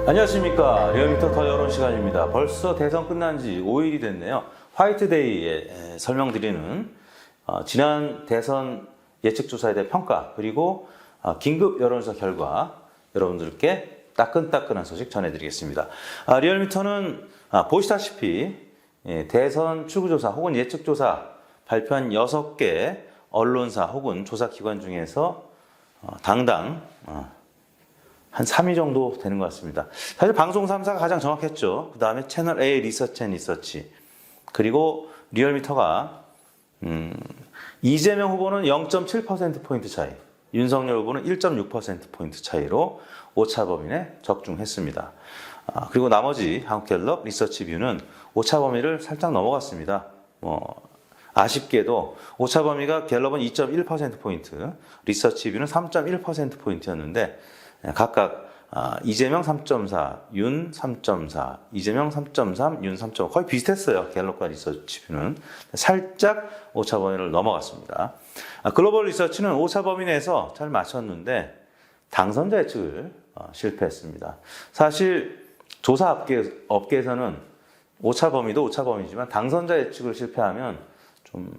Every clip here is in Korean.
안녕하십니까. 리얼미터 더 여론 시간입니다. 벌써 대선 끝난 지 5일이 됐네요. 화이트데이에 설명드리는 지난 대선 예측조사에 대한 평가 그리고 긴급 여론조사 결과 여러분들께 따끈따끈한 소식 전해드리겠습니다. 리얼미터는 보시다시피 대선 출구조사 혹은 예측조사 발표한 6개 언론사 혹은 조사기관 중에서 당당 한 3위 정도 되는 것 같습니다. 사실 방송 3사가 가장 정확했죠. 그 다음에 채널 A 리서치 앤 리서치 그리고 리얼미터가 이재명 후보는 0.7%포인트 차이, 윤석열 후보는 1.6%포인트 차이로 오차범위에 적중했습니다. 그리고 나머지 한국갤럽, 리서치뷰는 오차범위를 살짝 넘어갔습니다. 아쉽게도 오차범위가 갤럽은 2.1%포인트, 리서치뷰는 3.1%포인트였는데 각각 이재명 3.4, 윤 3.4, 이재명 3.3, 윤 3.5 거의 비슷했어요. 갤럽과 리서치뷰는 살짝 오차범위를 넘어갔습니다. 글로벌 리서치는 오차범위 내에서 잘 맞췄는데 당선자 예측을 실패했습니다. 사실 조사 업계에서는 오차범위도 오차범위지만 당선자 예측을 실패하면 좀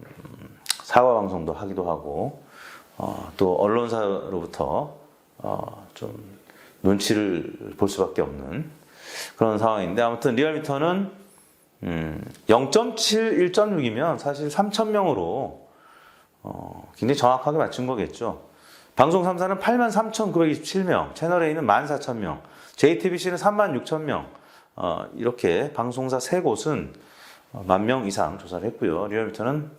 사과 방송도 하기도 하고 또 언론사로부터 좀 눈치를 볼 수밖에 없는 그런 상황인데 아무튼 리얼미터는 0.7, 1.6이면 사실 3,000명으로 굉장히 정확하게 맞춘 거겠죠. 방송 3사는 83,927명, 채널 A는 14,000명, JTBC는 36,000명 이렇게 방송사 3곳은 10,000명 이상 조사를 했고요. 리얼미터는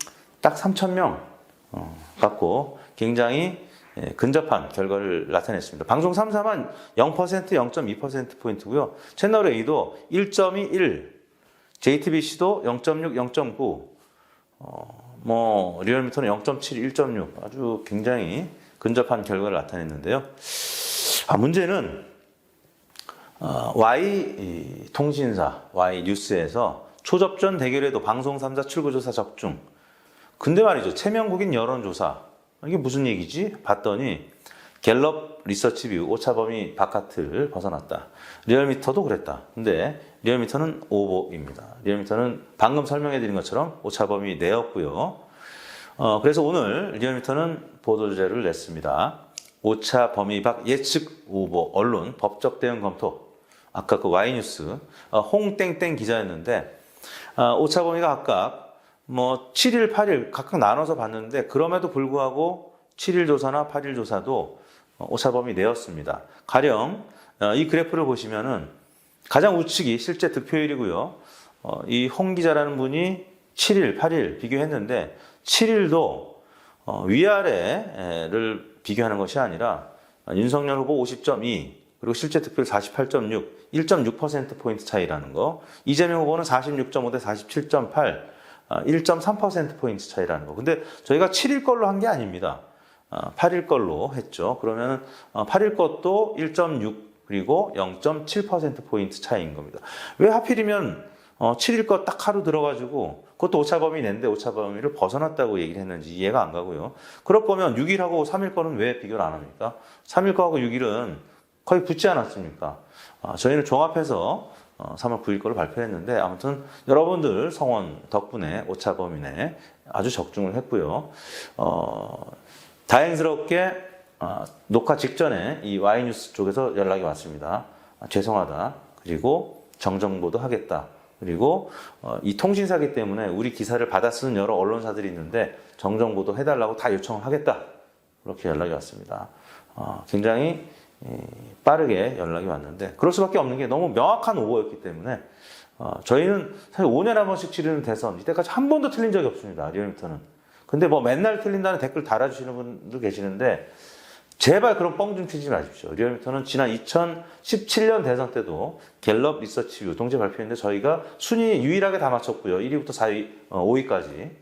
딱 3,000명 갖고 굉장히 근접한 결과를 나타냈습니다. 방송 3사만 0%, 0.2%포인트고요. 채널 A도 1.2, 1, JTBC도 0.6, 0.9, 리얼미터는 0.7, 1.6 아주 굉장히 근접한 결과를 나타냈는데요. 문제는 Y통신사, Y뉴스에서 초접전 대결에도 방송 3사 출구조사 적중. 근데 말이죠. 체면국인 여론조사. 이게 무슨 얘기지? 봤더니 갤럽 리서치뷰 오차범위 바깥을 벗어났다. 리얼미터도 그랬다. 근데 리얼미터는 오보입니다. 리얼미터는 방금 설명해드린 것처럼 오차범위 내였고요. 그래서 오늘 리얼미터는 보도자료를 냈습니다. 오차범위 밖 예측 오보 언론 법적 대응 검토. 아까 그 Y뉴스 홍땡땡 기자였는데 오차범위가 각각 7일, 8일 각각 나눠서 봤는데 그럼에도 불구하고 7일 조사나 8일 조사도 오차범위 내였습니다. 가령 이 그래프를 보시면은 가장 우측이 실제 득표율이고요. 이 홍 기자라는 분이 7일, 8일 비교했는데 7일도 위아래를 비교하는 것이 아니라 윤석열 후보 50.2 그리고 실제 득표율 48.6, 1.6%포인트 차이라는 거. 이재명 후보는 46.5 대 47.8 1.3%포인트 차이라는 거. 근데 저희가 7일 걸로 한 게 아닙니다. 8일 걸로 했죠. 그러면 8일 것도 1.6 그리고 0.7%포인트 차이인 겁니다. 왜 하필이면 7일 것 딱 하루 들어가지고 그것도 오차범위 낸데 오차범위를 벗어났다고 얘기를 했는지 이해가 안 가고요. 그럴 거면 6일하고 3일 거는 왜 비교를 안 합니까? 3일 거하고 6일은 거의 붙지 않았습니까? 저희는 종합해서 3월 9일 거를 발표했는데 아무튼 여러분들 성원 덕분에 오차범위 내 아주 적중을 했고요. 다행스럽게 녹화 직전에 이 Y뉴스 쪽에서 연락이 왔습니다. 죄송하다. 그리고 정정보도 하겠다. 그리고 이 통신사기 때문에 우리 기사를 받아 쓰는 여러 언론사들이 있는데 정정보도 해달라고 다 요청을 하겠다. 그렇게 연락이 왔습니다. 굉장히 빠르게 연락이 왔는데 그럴 수밖에 없는 게 너무 명확한 오보였기 때문에 저희는 사실 5년에 한 번씩 치르는 대선 이때까지 한 번도 틀린 적이 없습니다. 리얼미터는. 근데 맨날 틀린다는 댓글 달아주시는 분도 계시는데 제발 그런 뻥 좀 치지 마십시오. 리얼미터는 지난 2017년 대선 때도 갤럽 리서치뷰 동시에 발표했는데 저희가 순위 유일하게 다 맞췄고요. 1위부터 4위, 5위까지.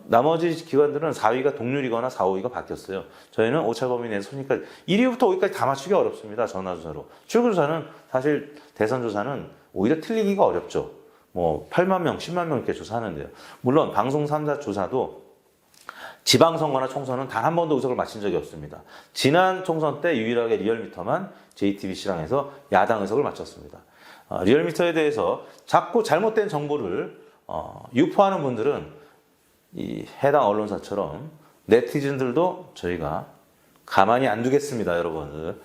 나머지 기관들은 4위가 동률이거나 4, 5위가 바뀌었어요. 저희는 오차범위 내에서 순위까지 1위부터 5위까지 다 맞추기 어렵습니다. 전화조사로. 출구조사는 사실 대선조사는 오히려 틀리기가 어렵죠. 8만 명, 10만 명 이렇게 조사하는데요. 물론 방송 3사 조사도 지방선거나 총선은 단 한 번도 의석을 맞춘 적이 없습니다. 지난 총선 때 유일하게 리얼미터만 JTBC랑 해서 야당 의석을 맞췄습니다. 리얼미터에 대해서 자꾸 잘못된 정보를 유포하는 분들은 이 해당 언론사처럼 네티즌들도 저희가 가만히 안 두겠습니다, 여러분들.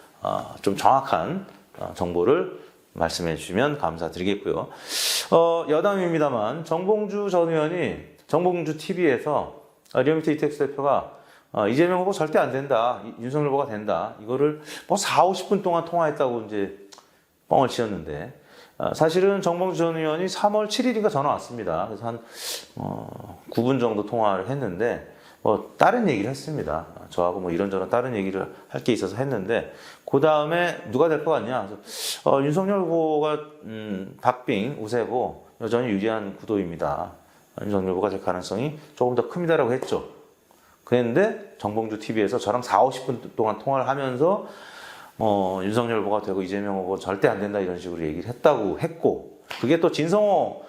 좀 정확한 정보를 말씀해 주시면 감사드리겠고요. 여담입니다만 정봉주 전 의원이 정봉주 TV에서 리얼미터 이택수 대표가 이재명 후보 절대 안 된다, 윤석열 후보가 된다, 이거를 뭐 4, 50분 동안 통화했다고 이제 뻥을 치었는데, 사실은 정봉주 전 의원이 3월 7일인가 전화 왔습니다. 그래서 한 9분 정도 통화를 했는데 뭐 다른 얘기를 했습니다. 저하고 뭐 이런저런 다른 얘기를 할 게 있어서 했는데, 그 다음에 누가 될 것 같냐? 그래서 윤석열 후보가 박빙 우세고 여전히 유리한 구도입니다. 윤석열 후보가 될 가능성이 조금 더 큽니다라고 했죠. 그랬는데 정봉주 TV에서 저랑 4, 50분 동안 통화를 하면서 윤석열 후보가 되고 이재명 후보 절대 안 된다 이런 식으로 얘기를 했다고 했고, 그게 또 진성호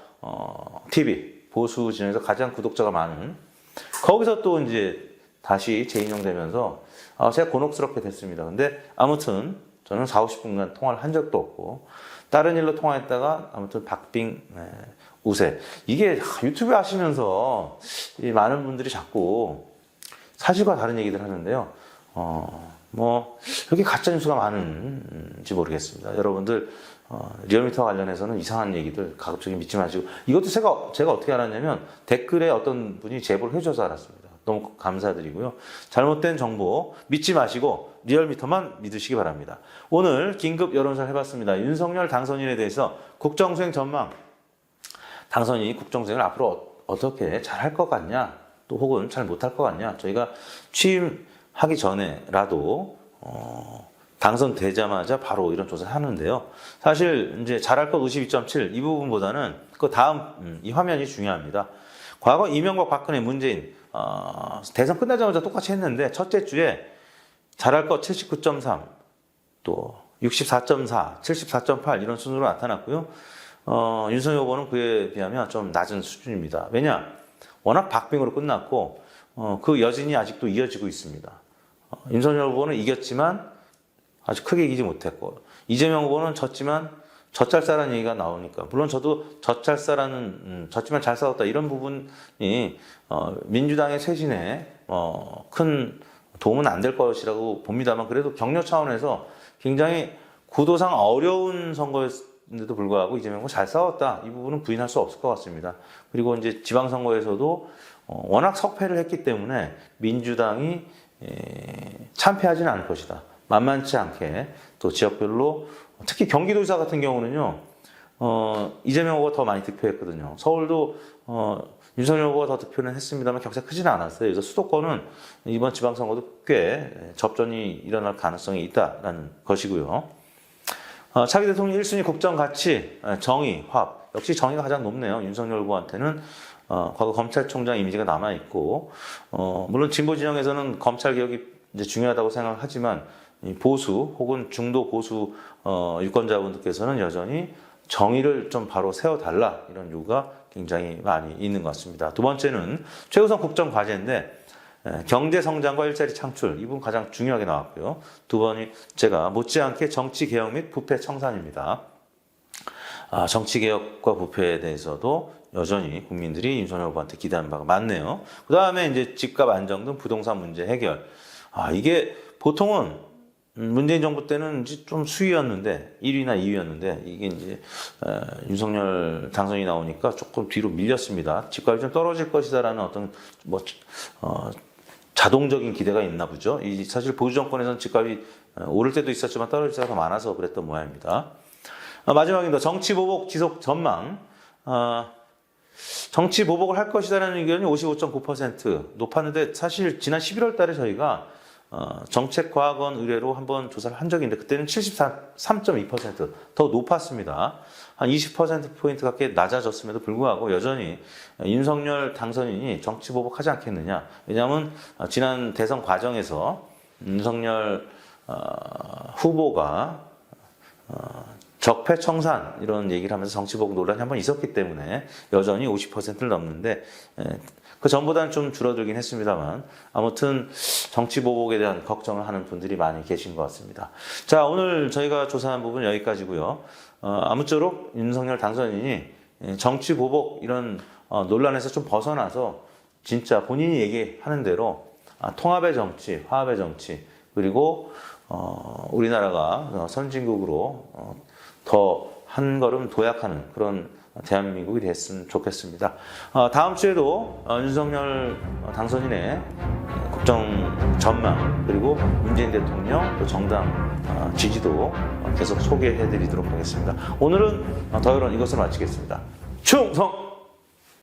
TV 보수 진영에서 가장 구독자가 많은, 거기서 또 이제 다시 재인용되면서 제가 곤혹스럽게 됐습니다. 근데 아무튼 저는 4, 50분간 통화를 한 적도 없고 다른 일로 통화했다가 아무튼 박빙 우세, 이게 유튜브 하시면서 많은 분들이 자꾸 사실과 다른 얘기들 하는데요. 뭐 이렇게 가짜 뉴스가 많은지 모르겠습니다. 여러분들 리얼미터 관련해서는 이상한 얘기들 가급적이 믿지 마시고, 이것도 제가 어떻게 알았냐면 댓글에 어떤 분이 제보를 해줘서 알았습니다. 너무 감사드리고요. 잘못된 정보 믿지 마시고 리얼미터만 믿으시기 바랍니다. 오늘 긴급 여론조사를 해봤습니다. 윤석열 당선인에 대해서 국정수행 전망, 당선인이 국정수행을 앞으로 어떻게 잘할 것 같냐, 또 혹은 잘 못할 것 같냐, 저희가 취임하기 전에라도 당선되자마자 바로 이런 조사를 하는데요. 사실 이제 잘할 것 52.7, 이 부분보다는 그 다음 이 화면이 중요합니다. 과거 이명박, 박근혜, 문재인 대선 끝나자마자 똑같이 했는데 첫째 주에 잘할 것 79.3, 또 64.4, 74.8 이런 순으로 나타났고요. 윤석열 후보는 그에 비하면 좀 낮은 수준입니다. 왜냐? 워낙 박빙으로 끝났고 그 여진이 아직도 이어지고 있습니다. 윤석열 후보는 이겼지만 아주 크게 이기지 못했고, 이재명 후보는 졌지만 젖잘싸라는 얘기가 나오니까, 물론 저도 젖잘싸라는 졌지만 잘 싸웠다 이런 부분이 민주당의 쇄신에 큰 도움은 안 될 것이라고 봅니다만, 그래도 격려 차원에서 굉장히 구도상 어려운 선거였는데도 불구하고 이재명 후보 잘 싸웠다, 이 부분은 부인할 수 없을 것 같습니다. 그리고 이제 지방선거에서도 워낙 석패를 했기 때문에 민주당이 참패하지는 않을 것이다. 만만치 않게 또 지역별로, 특히 경기도지사 같은 경우는요, 이재명 후보가 더 많이 득표했거든요. 서울도 윤석열 후보가 더 득표는 했습니다만 격차가 크지는 않았어요. 그래서 수도권은 이번 지방선거도 꽤 접전이 일어날 가능성이 있다는 것이고요. 차기 대통령 1순위 국정 가치, 정의, 화합. 역시 정의가 가장 높네요. 윤석열 후보한테는 과거 검찰총장 이미지가 남아있고, 물론 진보 진영에서는 검찰 개혁이 이제 중요하다고 생각을 하지만, 보수 혹은 중도 보수 유권자분들께서는 여전히 정의를 좀 바로 세워달라, 이런 요구가 굉장히 많이 있는 것 같습니다. 두 번째는 최우선 국정 과제인데 경제 성장과 일자리 창출, 이 부분 가장 중요하게 나왔고요. 두 번째가 못지않게 정치 개혁 및 부패 청산입니다. 정치 개혁과 부패에 대해서도 여전히 국민들이 윤석열 후보한테 기대하는 바가 많네요. 그 다음에 이제 집값 안정 등 부동산 문제 해결. 이게 보통은 문재인 정부 때는 이제 좀 수위였는데 1위나 2위였는데 이게 이제 윤석열 당선이 나오니까 조금 뒤로 밀렸습니다. 집값이 좀 떨어질 것이다라는 어떤 자동적인 기대가 있나 보죠. 사실 보수 정권에서는 집값이 오를 때도 있었지만 떨어질 때가 더 많아서 그랬던 모양입니다. 마지막입니다. 정치 보복 지속 전망. 정치 보복을 할 것이다라는 의견이 55.9% 높았는데, 사실 지난 11월 달에 저희가 정책과학원 의뢰로 한번 조사를 한 적이 있는데 그때는 73.2% 더 높았습니다. 한 20%포인트 가까이 낮아졌음에도 불구하고 여전히 윤석열 당선인이 정치 보복하지 않겠느냐. 왜냐하면 지난 대선 과정에서 윤석열 후보가 적폐청산 이런 얘기를 하면서 정치보복 논란이 한번 있었기 때문에 여전히 50%를 넘는데 그 전보다는 좀 줄어들긴 했습니다만 아무튼 정치보복에 대한 걱정을 하는 분들이 많이 계신 것 같습니다. 자, 오늘 저희가 조사한 부분 여기까지고요. 아무쪼록 윤석열 당선인이 정치보복 이런 논란에서 좀 벗어나서 진짜 본인이 얘기하는 대로 통합의 정치, 화합의 정치, 그리고 우리나라가 선진국으로 더 한 걸음 도약하는 그런 대한민국이 됐으면 좋겠습니다. 다음 주에도 윤석열 당선인의 국정 전망, 그리고 문재인 대통령 또 정당 지지도 계속 소개해드리도록 하겠습니다. 오늘은 더이런 이것으로 마치겠습니다. 충성!